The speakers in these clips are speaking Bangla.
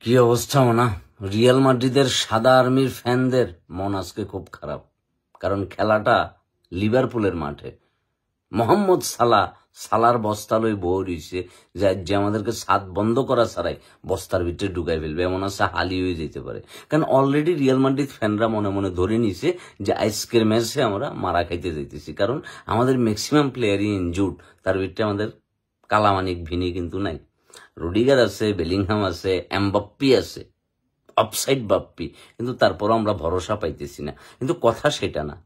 কি অবস্থা না রিয়াল মাদ্রিদের সাদা আর্মির ফ্যানদের মন আজকে খুব খারাপ, কারণ খেলাটা লিভারপুলের মাঠে। মোহাম্মদ সালার বস্তা লই বউ রইছে যে আমাদেরকে ছাদ বন্ধ করা ছাড়াই বস্তার ভিতরে ঢুকাই ফেলবে, এমন আছে হালি হয়ে যেতে পারে। কারণ অলরেডি রিয়াল মাদ্রিদ ফ্যানরা মনে মনে ধরে নিছে যে আজকের ম্যাচে আমরা মারা খাইতে যাইতেছি, কারণ আমাদের ম্যাক্সিমাম প্লেয়ারই ইনজুর্ড। তার ভিতরে আমাদের কালামানিক ভিনি কিন্তু নাই, রুডিগার আছে, বেলিংহাম আছে, এমবাপ্পি আছে, অফসাইড বাপ্পি, কিন্তু তারপরও আমরা ভরসা পাইতেছি না। কিন্তু কথা সেটা না,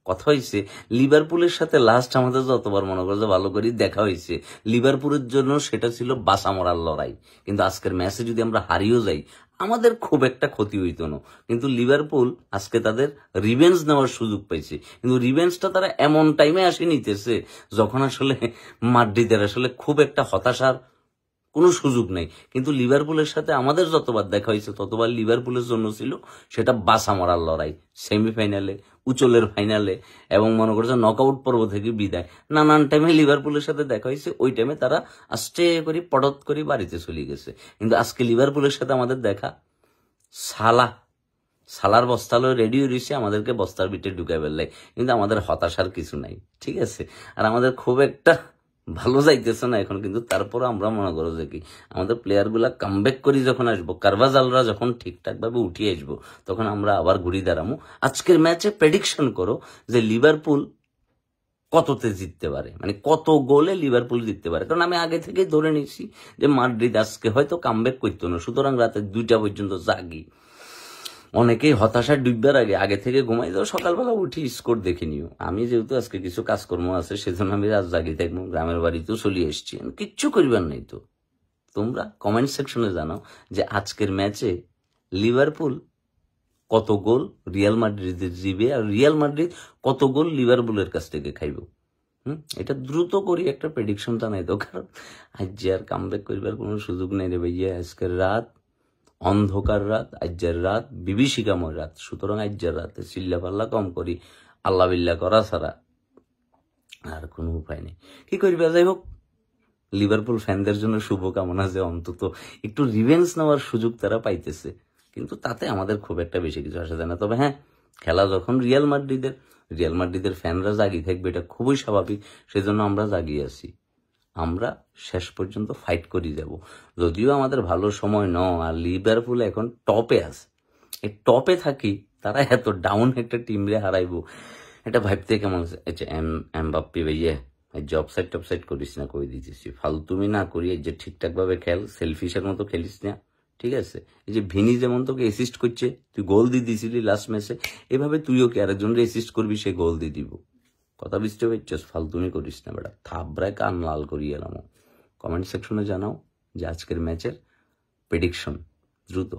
কথা হয়েছে লিভারপুলের সাথে লাস্ট আমাদের যতবার মনে করছে ভালো করে দেখা হয়েছে, লিভারপুলের জন্য সেটা ছিল বাঁচা মরার লড়াই। কিন্তু আজকের ম্যাচে যদি আমরা হারিয়েও যাই আমাদের খুব একটা ক্ষতি হইতো না, কিন্তু লিভারপুল আজকে তাদের রিভেঞ্জ নেওয়ার সুযোগ পাইছে। কিন্তু রিভেঞ্জটা তারা এমন টাইমে আসে নিতেছে যখন আসলে মাদ্রিদের আসলে খুব একটা হতাশার কোনো সুযোগ নেই। কিন্তু লিভারপুলের সাথে আমাদের যতবার দেখা হয়েছে ততবার লিভারপুলের জন্য ছিল সেটা বাঁচা মরার লড়াই। সেমিফাইনালে, উচলের ফাইনালে এবং মনে করছে নকআউট পর্ব থেকে বিদায়, নানান টাইমে লিভারপুলের সাথে দেখা হয়েছে। ওই টাইমে তারা আস্তে করে পটত করে বাড়িতে চলে গেছে। কিন্তু আজকে লিভারপুলের সাথে আমাদের দেখা, সালার বস্তা লয়ে রেডি রয়েছে আমাদেরকে বস্তার ভিতরে ঢুকাই ফেললে, কিন্তু আমাদের হতাশার কিছু নাই, ঠিক আছে। আর আমাদের খুব একটা ভালো যাইতেছে না এখন, কিন্তু তারপরে আমরা মনে করো যে কি আমাদের প্লেয়ার গুলা কামব্যাক করি যখন আসবো, কারভাজালরা যখন ঠিকঠাক ভাবে উঠিয়ে আসবো, তখন আমরা আবার ঘুরি দাঁড়াবো। আজকের ম্যাচে প্রেডিকশন করো যে লিভারপুল কততে জিততে পারে, মানে কত গোলে লিভারপুল জিততে পারে। কারণ আমি আগে থেকেই ধরে নিয়েছি যে মাদ্রিদ আজকে হয়তো কামব্যাক করতো না, সুতরাং রাতে 2টা পর্যন্ত জাগি। অনেকেই হতাশায় ডুববার আগে থেকে ঘুমাই যাও, সকালবেলা উঠি স্কোর দেখে নিও। আমি যেহেতু আজকে কিছু কাজকর্ম আছে সেজন্য আমি রাত জাগি থাকবো, গ্রামের বাড়িতেও চলে এসছি, কিচ্ছু করিবার নেই। তো তোমরা কমেন্ট সেকশনে জানাও যে আজকের ম্যাচে লিভারপুল কত গোল রিয়াল মাদ্রিদের জিবে, আর রিয়াল মাদ্রিদ কত গোল লিভারপুলের কাছ থেকে খাইব। এটা দ্রুত করি একটা প্রেডিকশন জানাই তো, কারণ আজ যে আর কামব্যাক করিবার কোনো সুযোগ নেই রে ভাইয়া। আজকের রাত অন্ধকার রাত, আজ্জার রাত বিভীষিকাময় রাত। সুতরাং আজ্জার রাতে চিল্লা পাল্লা কম করি, আল্লাহ বিল্লাহ করা ছাড়া আর কোনো উপায় নেই। কি করিবা, যাই হোক লিভারপুল ফ্যানদের জন্য শুভকামনা যে অন্তত একটু রিভেঞ্জ নেওয়ার সুযোগ তারা পাইতেছে, কিন্তু তাতে আমাদের খুব একটা বেশি কিছু আসা যায় না। তবে হ্যাঁ, খেলা যখন রিয়াল মাদ্রিদের ফ্যানরা জাগি থাকবে এটা খুবই স্বাভাবিক, সেজন্য আমরা জাগিয়ে আছি। আমরা শেষ পর্যন্ত ফাইট করে যাব, যদিও আমাদের ভালো সময় ন। আর লিভারপুল এখন টপে আছে, এই টপে থাকি তারা এত ডাউন একটা টিম রে হারাইবো, এটা ভাবতে কেমন আছে। আচ্ছা এমবাপ্পি ভাইয়া যে অফসাইড টপসাইড করিস না, কই দিতেছি ফালতুমি না করি, এই যে ঠিকঠাক ভাবে খেল, সেলফিশের মতো খেলিস না, ঠিক আছে। এই যে ভিনি যেমন তোকে অ্যাসিস্ট করছে, তুই গোল দিয়ে দিছিলি লাস্ট ম্যাচে, এভাবে তুইও কি আরেকজনের অ্যাসিস্ট করবি, সে গোল দিয়ে দিব। কথা বুঝতে পারছিস, ফালতুমি করিস না বেটা, থাবড়ায় কান লাল করিয়ে এলাম। কমেন্ট সেকশনে জানাও যে আজকের ম্যাচের প্রেডিকশন দ্রুত।